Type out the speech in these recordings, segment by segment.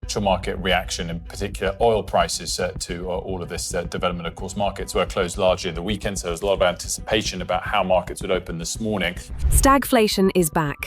financial market reaction, in particular oil prices, to all of this development. Of course, markets were closed largely at the weekend, so there was a lot of anticipation about how markets would open this morning. Stagflation is back,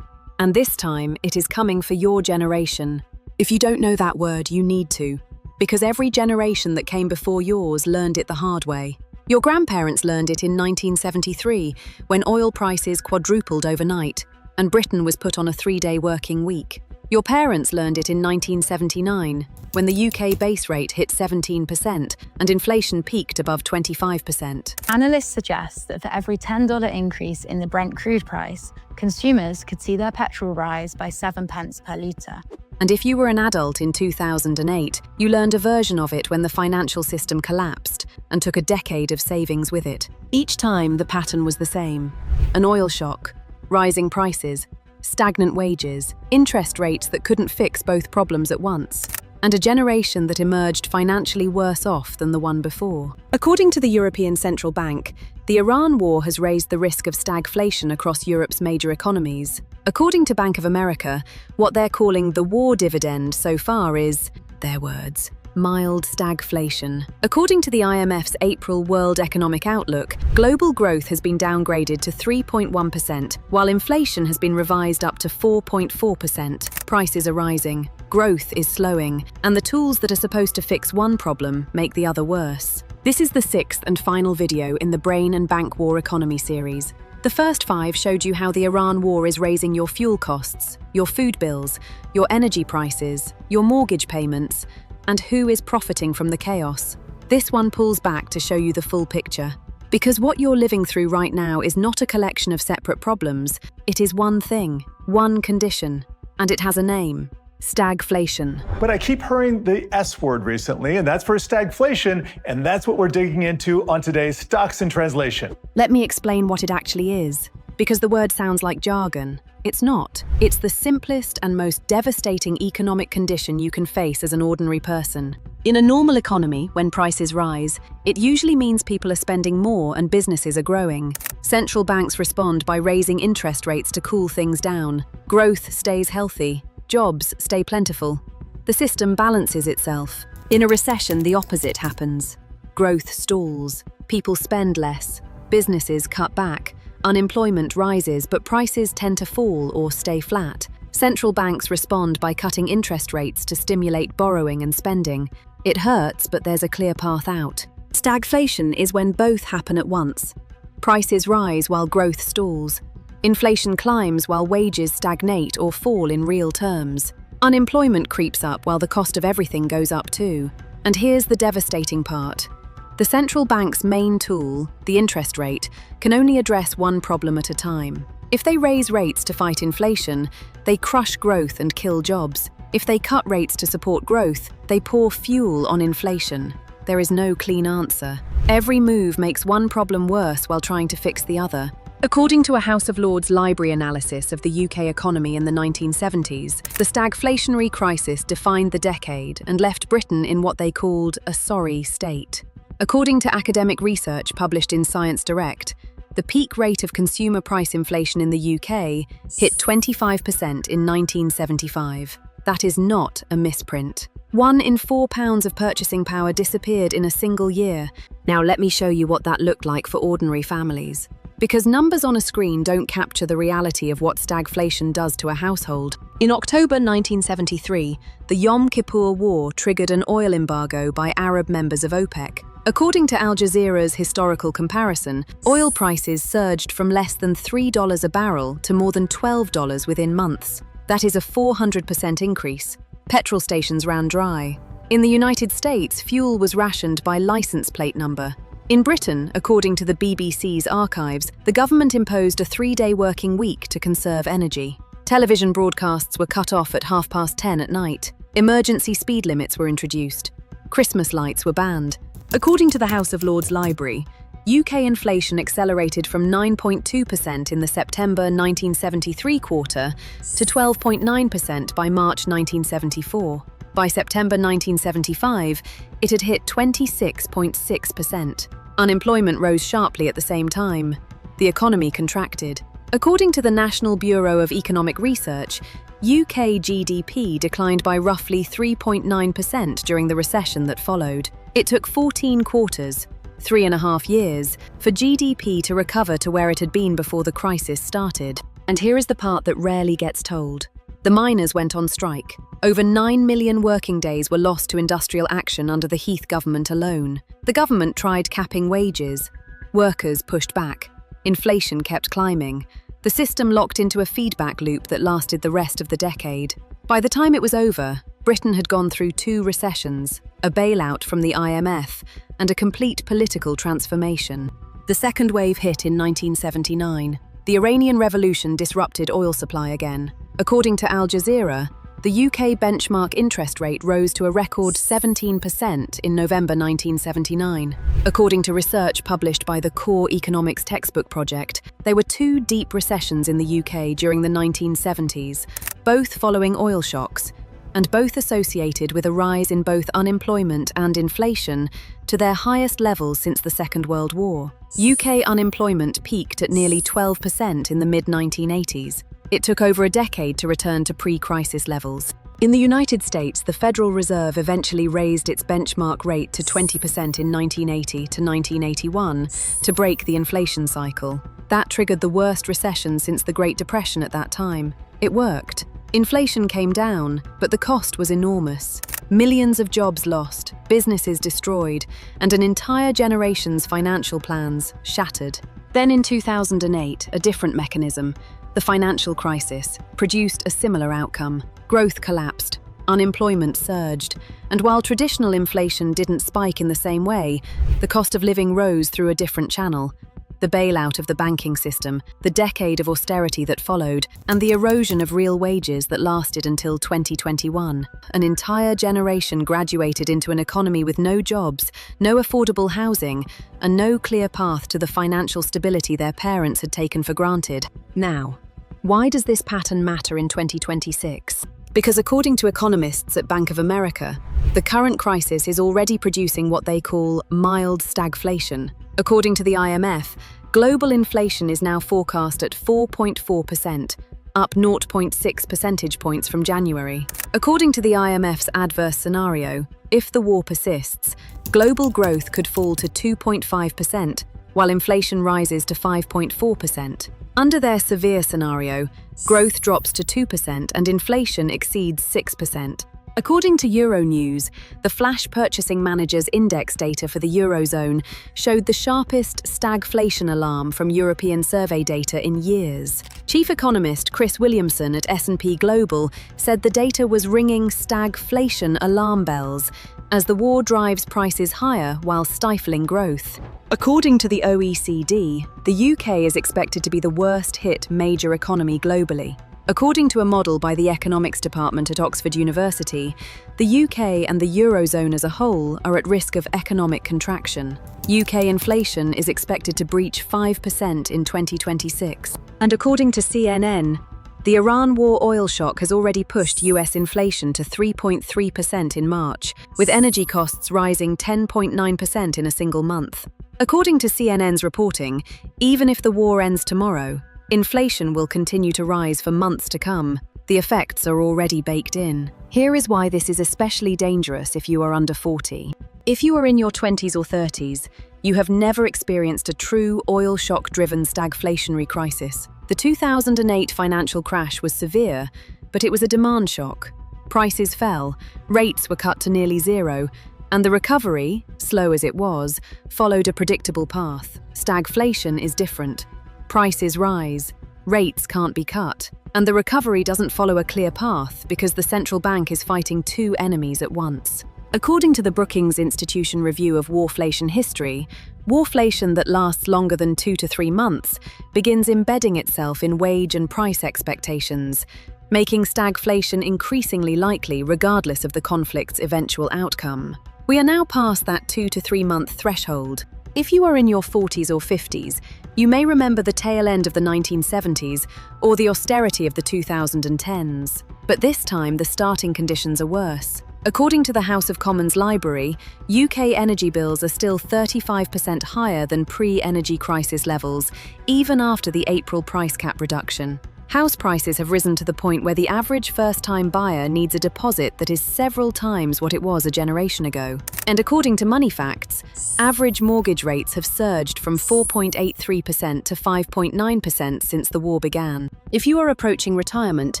and this time it is coming for your generation. If you don't know that word, you need to, because every generation that came before yours learned it the hard way. Your grandparents learned it in 1973, when oil prices quadrupled overnight, and Britain was put on a 3-day working week. Your parents learned it in 1979, when the UK base rate hit 17% and inflation peaked above 25%. Analysts suggest that for every $10 increase in the Brent crude price, consumers could see their petrol rise by 7 pence per litre. And if you were an adult in 2008, you learned a version of it when the financial system collapsed and took a decade of savings with it. Each time, the pattern was the same. An oil shock, rising prices, stagnant wages, interest rates that couldn't fix both problems at once, and a generation that emerged financially worse off than the one before. According to the European Central Bank, the Iran war has raised the risk of stagflation across Europe's major economies. According to Bank of America, what they're calling the war dividend so far is, their words, mild stagflation. According to the IMF's April World Economic Outlook, global growth has been downgraded to 3.1%, while inflation has been revised up to 4.4%. Prices are rising, growth is slowing, and the tools that are supposed to fix one problem make the other worse. This is the 6th and final video in the Brain and Bank War Economy series. The first 5 showed you how the Iran war is raising your fuel costs, your food bills, your energy prices, your mortgage payments, and who is profiting from the chaos. This one pulls back to show you the full picture. Because what you're living through right now is not a collection of separate problems, it is one thing, one condition, and it has a name: stagflation. But I keep hearing the S word recently, and that's for stagflation, and that's what we're digging into on today's Stocks in Translation. Let me explain what it actually is, because the word sounds like jargon. It's not. It's the simplest and most devastating economic condition you can face as an ordinary person. In a normal economy, when prices rise, it usually means people are spending more and businesses are growing. Central banks respond by raising interest rates to cool things down. Growth stays healthy. Jobs stay plentiful. The system balances itself. In a recession, the opposite happens. Growth stalls. People spend less. Businesses cut back. Unemployment rises, but prices tend to fall or stay flat. Central banks respond by cutting interest rates to stimulate borrowing and spending. It hurts, but there's a clear path out. Stagflation is when both happen at once. Prices rise while growth stalls. Inflation climbs while wages stagnate or fall in real terms. Unemployment creeps up while the cost of everything goes up too. And here's the devastating part. The central bank's main tool, the interest rate, can only address one problem at a time. If they raise rates to fight inflation, they crush growth and kill jobs. If they cut rates to support growth, they pour fuel on inflation. There is no clean answer. Every move makes one problem worse while trying to fix the other. According to a House of Lords library analysis of the UK economy in the 1970s, the stagflationary crisis defined the decade and left Britain in what they called a sorry state. According to academic research published in Science Direct, the peak rate of consumer price inflation in the UK hit 25% in 1975. That is not a misprint. 1 in 4 pounds of purchasing power disappeared in a single year. Now let me show you what that looked like for ordinary families. Because numbers on a screen don't capture the reality of what stagflation does to a household. In October 1973, the Yom Kippur War triggered an oil embargo by Arab members of OPEC. According to Al Jazeera's historical comparison, oil prices surged from less than $3 a barrel to more than $12 within months. That is a 400% increase. Petrol stations ran dry. In the United States, fuel was rationed by license plate number. In Britain, according to the BBC's archives, the government imposed a 3-day working week to conserve energy. Television broadcasts were cut off at 10:30 at night. Emergency speed limits were introduced. Christmas lights were banned. According to the House of Lords Library, UK inflation accelerated from 9.2% in the September 1973 quarter to 12.9% by March 1974. By September 1975, it had hit 26.6%. Unemployment rose sharply at the same time. The economy contracted. According to the National Bureau of Economic Research, UK GDP declined by roughly 3.9% during the recession that followed. It took 14 quarters, 3.5 years, for GDP to recover to where it had been before the crisis started. And here is the part that rarely gets told. The miners went on strike. Over 9 million working days were lost to industrial action under the Heath government alone. The government tried capping wages. Workers pushed back. Inflation kept climbing. The system locked into a feedback loop that lasted the rest of the decade. By the time it was over, Britain had gone through 2 recessions, a bailout from the IMF, and a complete political transformation. The second wave hit in 1979. The Iranian Revolution disrupted oil supply again. According to Al Jazeera, the UK benchmark interest rate rose to a record 17% in November 1979. According to research published by the Core Economics Textbook Project, there were 2 deep recessions in the UK during the 1970s, both following oil shocks, and both associated with a rise in both unemployment and inflation to their highest levels since the Second World War. UK unemployment peaked at nearly 12% in the mid-1980s. It took over a decade to return to pre-crisis levels. In the United States, the Federal Reserve eventually raised its benchmark rate to 20% in 1980 to 1981 to break the inflation cycle. That triggered the worst recession since the Great Depression at that time. It worked. Inflation came down, but the cost was enormous. Millions of jobs lost, businesses destroyed, and an entire generation's financial plans shattered. Then in 2008, a different mechanism, the financial crisis, produced a similar outcome. Growth collapsed, unemployment surged, and while traditional inflation didn't spike in the same way, the cost of living rose through a different channel. The bailout of the banking system, the decade of austerity that followed, and the erosion of real wages that lasted until 2021. An entire generation graduated into an economy with no jobs, no affordable housing, and no clear path to the financial stability their parents had taken for granted. Now, why does this pattern matter in 2026? Because according to economists at Bank of America, the current crisis is already producing what they call mild stagflation. According to the IMF, global inflation is now forecast at 4.4%, up 0.6 percentage points from January. According to the IMF's adverse scenario, if the war persists, global growth could fall to 2.5%, while inflation rises to 5.4%. Under their severe scenario, growth drops to 2% and inflation exceeds 6%. According to Euronews, the Flash Purchasing Managers Index data for the Eurozone showed the sharpest stagflation alarm from European survey data in years. Chief economist Chris Williamson at S&P Global said the data was ringing stagflation alarm bells as the war drives prices higher while stifling growth. According to the OECD, the UK is expected to be the worst-hit major economy globally. According to a model by the Economics Department at Oxford University, the UK and the Eurozone as a whole are at risk of economic contraction. UK inflation is expected to breach 5% in 2026. And according to CNN, the Iran war oil shock has already pushed US inflation to 3.3% in March, with energy costs rising 10.9% in a single month. According to CNN's reporting, even if the war ends tomorrow, inflation will continue to rise for months to come. The effects are already baked in. Here is why this is especially dangerous if you are under 40. If you are in your 20s or 30s, you have never experienced a true oil shock-driven stagflationary crisis. The 2008 financial crash was severe, but it was a demand shock. Prices fell, rates were cut to nearly zero, and the recovery, slow as it was, followed a predictable path. Stagflation is different. Prices rise, rates can't be cut, and the recovery doesn't follow a clear path because the central bank is fighting 2 enemies at once. According to the Brookings Institution review of warflation history, warflation that lasts longer than 2 to 3 months begins embedding itself in wage and price expectations, making stagflation increasingly likely regardless of the conflict's eventual outcome. We are now past that 2 to 3 month threshold. If you are in your 40s or 50s, you may remember the tail end of the 1970s or the austerity of the 2010s. But this time, the starting conditions are worse. According to the House of Commons Library, UK energy bills are still 35% higher than pre-energy crisis levels, even after the April price cap reduction. House prices have risen to the point where the average first-time buyer needs a deposit that is several times what it was a generation ago. And according to Money Facts, average mortgage rates have surged from 4.83% to 5.9% since the war began. If you are approaching retirement,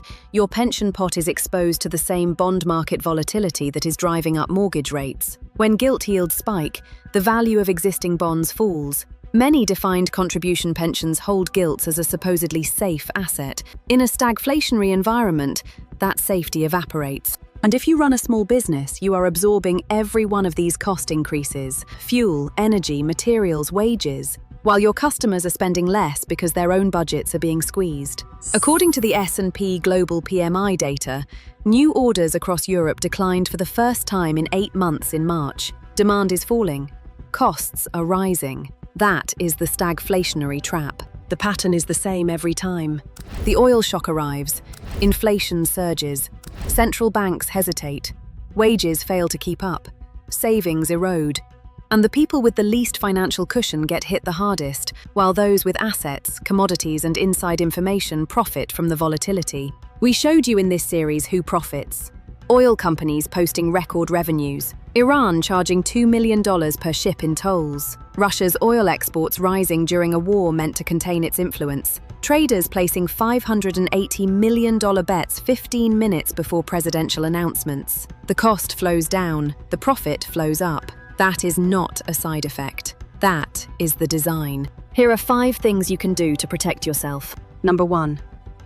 your pension pot is exposed to the same bond market volatility that is driving up mortgage rates. When gilt yields spike, the value of existing bonds falls. Many defined contribution pensions hold gilts as a supposedly safe asset. In a stagflationary environment, that safety evaporates. And if you run a small business, you are absorbing every one of these cost increases: fuel, energy, materials, wages, while your customers are spending less because their own budgets are being squeezed. According to the S&P Global PMI data, new orders across Europe declined for the first time in 8 months in March. Demand is falling. Costs are rising. That is the stagflationary trap. The pattern is the same every time. The oil shock arrives, inflation surges, central banks hesitate, wages fail to keep up, savings erode, and the people with the least financial cushion get hit the hardest, while those with assets, commodities, and inside information profit from the volatility. We showed you in this series who profits. Oil companies posting record revenues, Iran charging $2 million per ship in tolls, Russia's oil exports rising during a war meant to contain its influence, traders placing $580 million bets 15 minutes before presidential announcements. The cost flows down, the profit flows up. That is not a side effect. That is the design. Here are 5 things you can do to protect yourself. Number 1.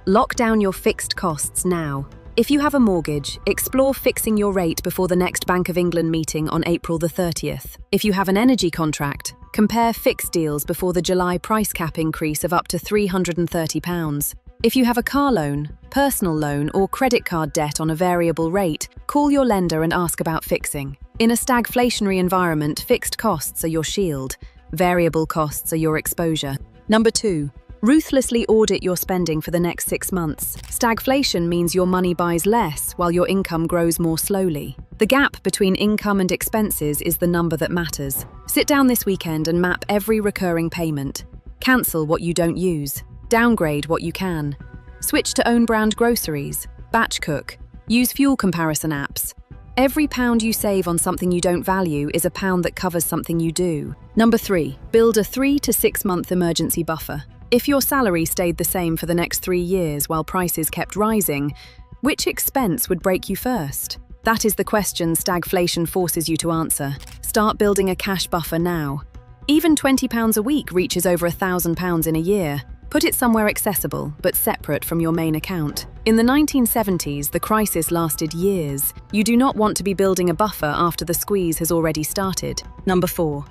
Lock down your fixed costs now. If you have a mortgage, explore fixing your rate before the next Bank of England meeting on April the 30th. If you have an energy contract, compare fixed deals before the July price cap increase of up to £330. If you have a car loan, personal loan, or credit card debt on a variable rate, call your lender and ask about fixing. In a stagflationary environment, fixed costs are your shield. Variable costs are your exposure. Number 2. Ruthlessly audit your spending for the next 6 months. Stagflation means your money buys less while your income grows more slowly. The gap between income and expenses is the number that matters. Sit down this weekend and map every recurring payment. Cancel what you don't use. Downgrade what you can. Switch to own brand groceries. Batch cook. Use fuel comparison apps. Every pound you save on something you don't value is a pound that covers something you do. Number 3. Build a 3 to 6 month emergency buffer. If your salary stayed the same for the next 3 years while prices kept rising, which expense would break you first? That is the question stagflation forces you to answer. Start building a cash buffer now. Even £20 a week reaches over £1,000 in a year. Put it somewhere accessible, but separate from your main account. In the 1970s, the crisis lasted years. You do not want to be building a buffer after the squeeze has already started. Number 4.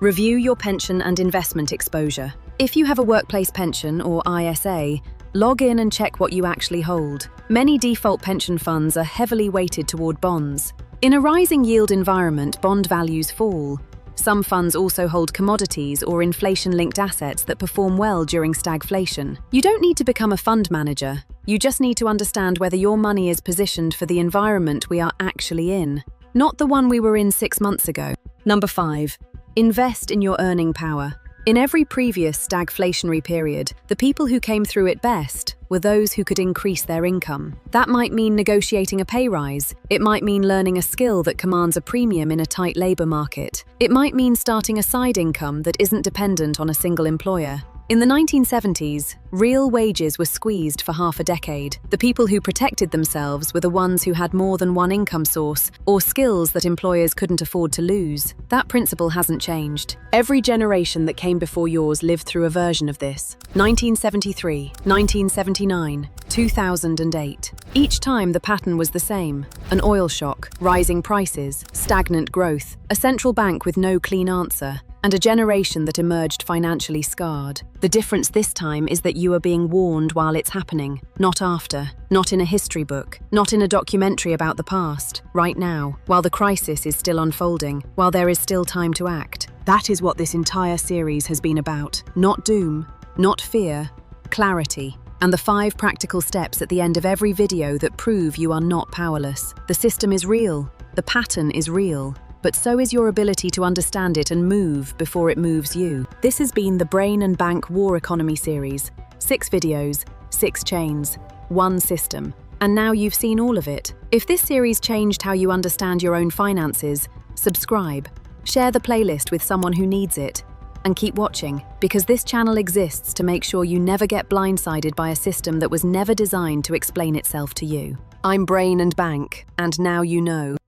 Review your pension and investment exposure. If you have a workplace pension or ISA, log in and check what you actually hold. Many default pension funds are heavily weighted toward bonds. In a rising yield environment, bond values fall. Some funds also hold commodities or inflation-linked assets that perform well during stagflation. You don't need to become a fund manager. You just need to understand whether your money is positioned for the environment we are actually in, not the one we were in 6 months ago. Number 5. Invest in your earning power. In every previous stagflationary period, the people who came through it best were those who could increase their income. That might mean negotiating a pay rise. It might mean learning a skill that commands a premium in a tight labor market. It might mean starting a side income that isn't dependent on a single employer. In the 1970s, real wages were squeezed for half a decade. The people who protected themselves were the ones who had more than one income source or skills that employers couldn't afford to lose. That principle hasn't changed. Every generation that came before yours lived through a version of this. 1973, 1979, 2008. Each time the pattern was the same. An oil shock, rising prices, stagnant growth, a central bank with no clean answer, and a generation that emerged financially scarred. The difference this time is that you are being warned while it's happening, not after, not in a history book, not in a documentary about the past, right now, while the crisis is still unfolding, while there is still time to act. That is what this entire series has been about. Not doom, not fear, clarity. And the 5 practical steps at the end of every video that prove you are not powerless. The system is real, the pattern is real, but so is your ability to understand it and move before it moves you. This has been the Brain and Bank War Economy series. 6 videos, 6 chains, 1 system. And now you've seen all of it. If this series changed how you understand your own finances, subscribe, share the playlist with someone who needs it, and keep watching, because this channel exists to make sure you never get blindsided by a system that was never designed to explain itself to you. I'm Brain and Bank, and now you know.